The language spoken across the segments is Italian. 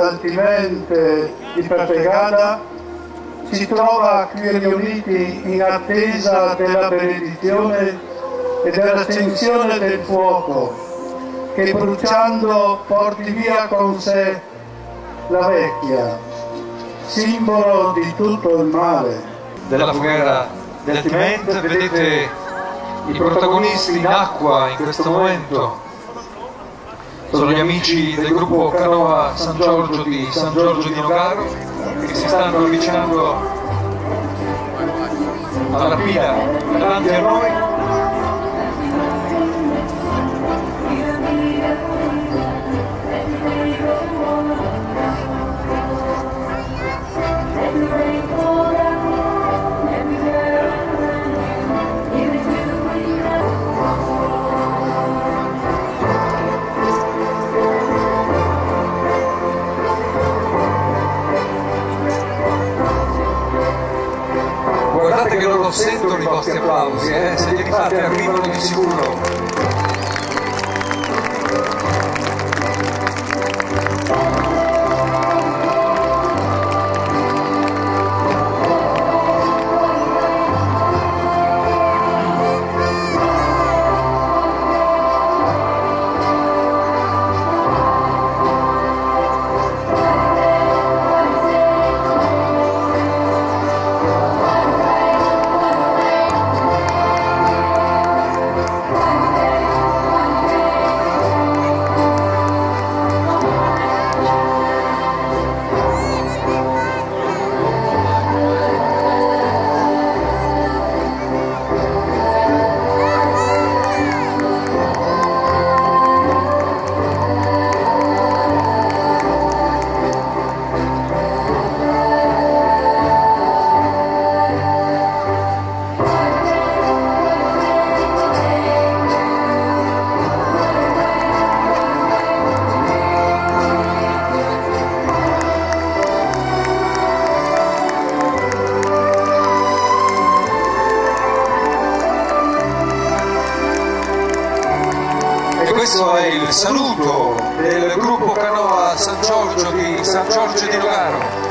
Altimente di Pertegada si trova qui riuniti in attesa della benedizione e dell'accensione del fuoco che bruciando porti via con sé la vecchia, simbolo di tutto il male. Della foguera del Altimente vedete i protagonisti in acqua in questo momento. Sono gli amici del gruppo Canoa San Giorgio di Nogaro che si stanno avvicinando alla pila davanti a noi. Guardate che loro sentono i vostri applausi, se li fate arrivano di sicuro. Questo è il saluto del gruppo Canoa San Giorgio di Nogaro.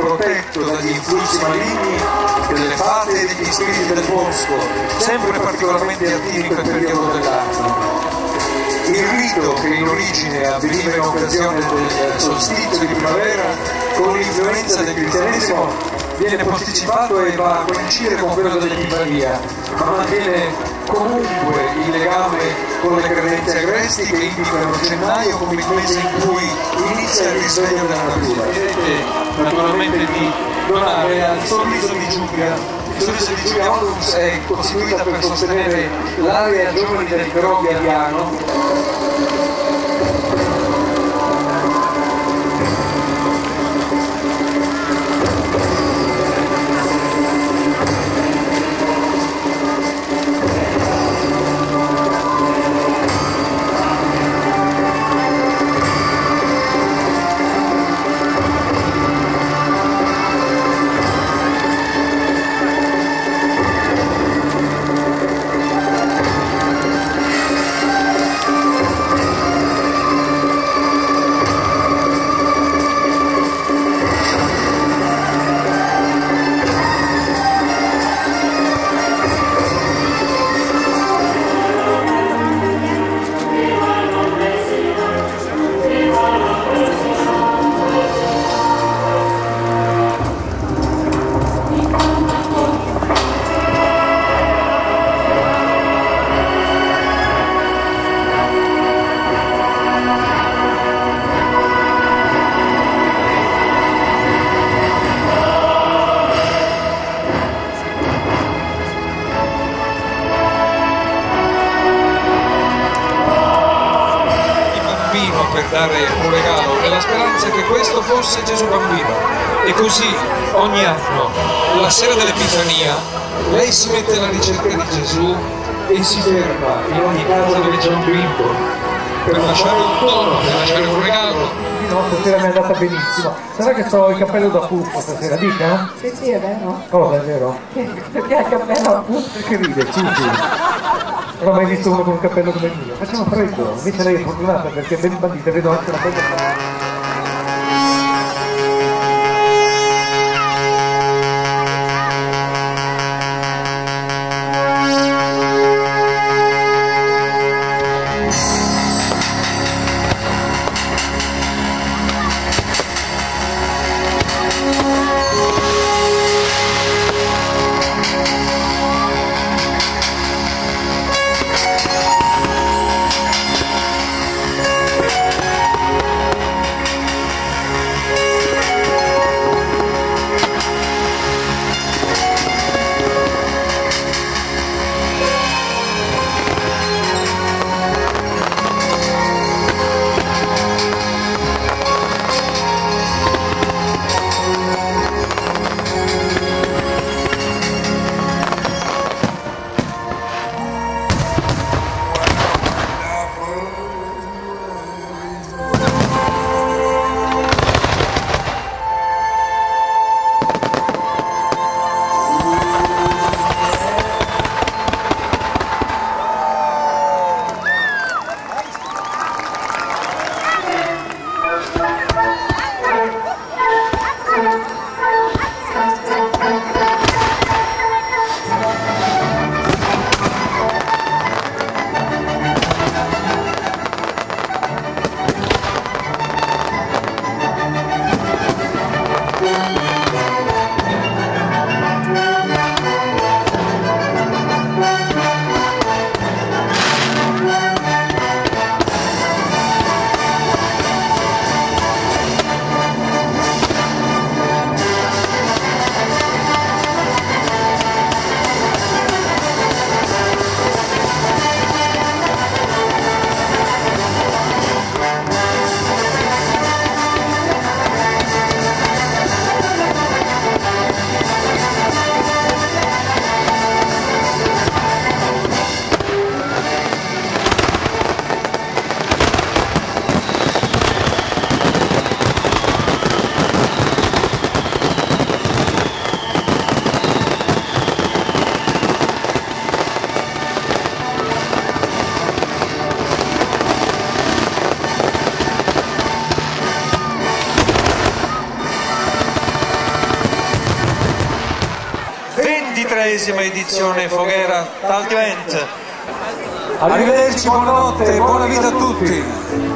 Protetto dagli influssi maligni delle fate e degli spiriti del bosco, sempre particolarmente attivi in quel periodo dell'anno. Il rito, che in origine avveniva in occasione del solstizio di primavera, con l'influenza del cristianesimo viene posticipato e va a coincidere con quello dell'Epifania, ma mantiene comunque il legame con le credenze agresti che indicano gennaio come il mese in cui inizia il risveglio della natura. Vedete naturalmente di donare al sorriso di Giulia. Il sorriso di Giulia Onlux è costituita per sostenere l'area giovani del Però Biadiano. dare un regalo, nella speranza che questo fosse Gesù bambino. E così ogni anno, la sera dell'Epifania, lei si mette alla ricerca di Gesù e si ferma in ogni casa dove c'è un bimbo per lasciare un dono, per lasciare un regalo. No, stasera mi è andata benissimo. Sarà che ho il cappello da puffo stasera, dica? Sì, sì, è vero. Cosa è vero? Perché ha il cappello a puffo? Perché ride? Sì, sì. Non ho mai visto uno con un cappello come il mio. Facciamo freddo, invece lei è fortunata perché ben bandita, vedo anche una bella... Edizione Voghera Talent. Arrivederci, buonanotte e buona vita a tutti.